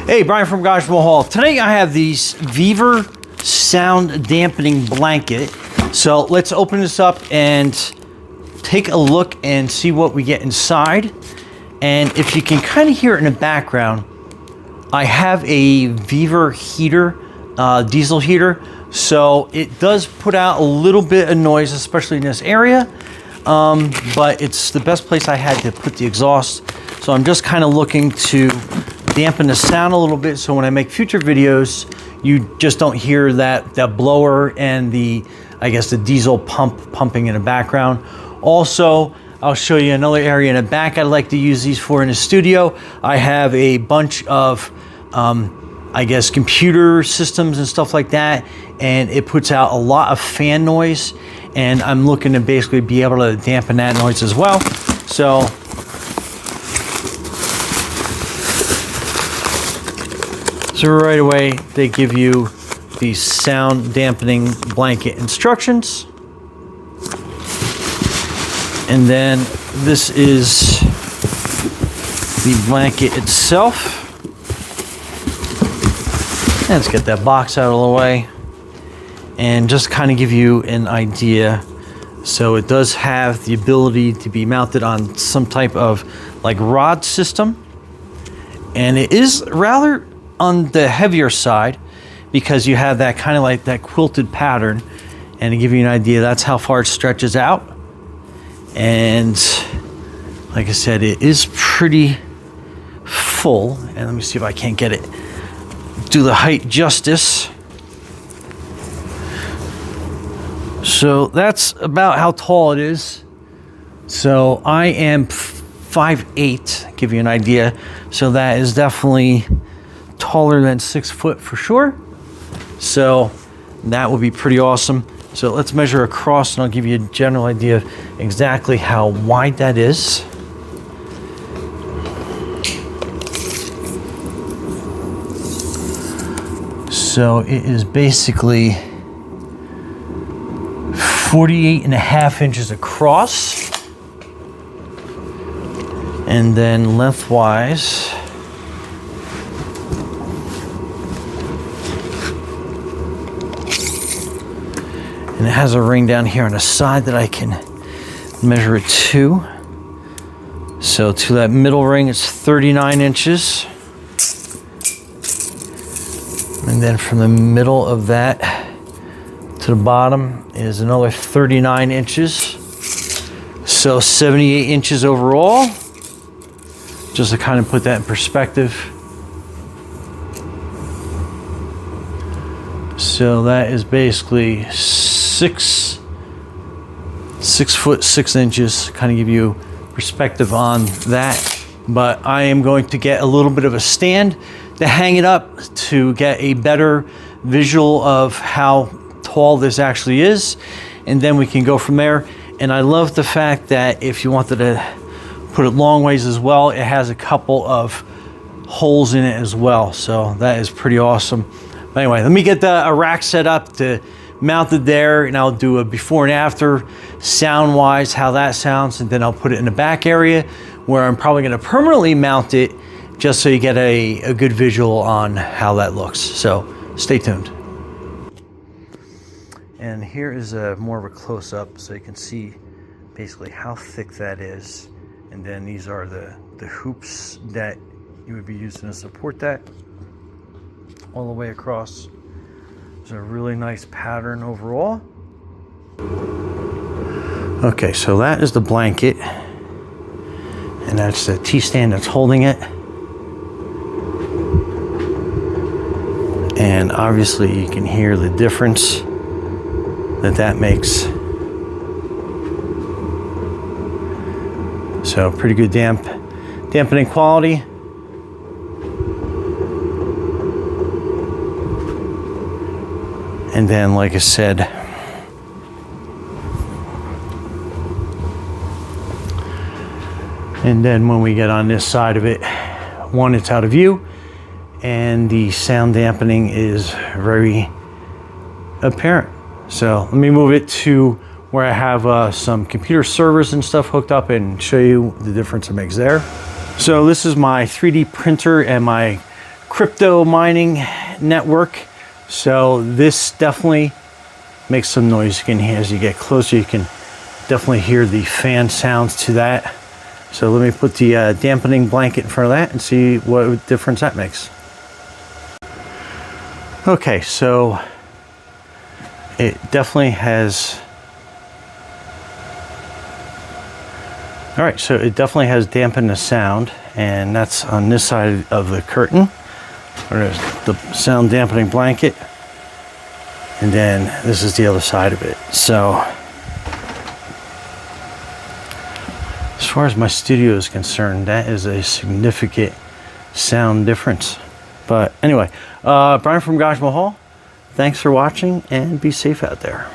Hey, Brian from Garage Hall. Today I have these VEVOR sound dampening blanket. So let's open this up and take a look and see what we get inside. And if you can kind of hear it in the background, I have a VEVOR heater, diesel heater. So it does put out a little bit of noise, especially in this area. But it's the best place I had to put the exhaust. So I'm just kind of looking to dampen the sound a little bit, so when I make future videos, you just don't hear that blower and the diesel pumping in the background. Also, I'll show you another area in the back I'd like to use these for in the studio. I have a bunch of, computer systems and stuff like that, and it puts out a lot of fan noise, and I'm looking to basically be able to dampen that noise as well. So right away, they give you these sound dampening blanket instructions. And then this is the blanket itself. Let's get that box out of the way and just kind of give you an idea. So it does have the ability to be mounted on some type of like rod system. And it is rather on the heavier side because you have that kind of like that quilted pattern, and to give you an idea, that's how far it stretches out. And like I said, it is pretty full, and let me see if I can't get it, do the height justice. So that's about how tall it is. So I am 5'8", give you an idea. So that is definitely taller than 6 foot for sure. So that would be pretty awesome. So let's measure across and I'll give you a general idea of exactly how wide that is. So it is basically 48.5 inches across, and then lengthwise and it has a ring down here on the side that I can measure it to. So to that middle ring, it's 39 inches. And then from the middle of that to the bottom is another 39 inches. So 78 inches overall. Just to kind of put that in perspective. So that is basically 6 foot 6 inches, kind of give you perspective on that. But I am going to get a little bit of a stand to hang it up to get a better visual of how tall this actually is, and then we can go from there. And I love the fact that if you wanted to put it long ways as well, it has a couple of holes in it as well, so that is pretty awesome. But anyway, let me get a rack set up to mount it there, and I'll do a before and after sound wise how that sounds, and then I'll put it in the back area where I'm probably going to permanently mount it, just so you get a good visual on how that looks. So stay tuned. And here is more of a close-up so you can see basically how thick that is. And then these are the hoops that you would be using to support that all the way across. It's a really nice pattern overall. Okay, so that is the blanket, and that's the T-stand that's holding it. And obviously you can hear the difference that makes. So pretty good dampening quality. And then, like I said, and then when we get on this side of it, one, it's out of view, and the sound dampening is very apparent. So let me move it to where I have some computer servers and stuff hooked up and show you the difference it makes there. So this is my 3D printer and my crypto mining network. So this definitely makes some noise. You can hear, as you get closer, you can definitely hear the fan sounds to that. So let me put the dampening blanket in front of that and see what difference that makes. Okay, so it definitely has, all right, so it definitely has dampened the sound, and that's on this side of the curtain. There's the sound dampening blanket, and then this is the other side of it. So as far as my studio is concerned, that is a significant sound difference. But anyway, Brian from Taj Mahal, thanks for watching, and be safe out there.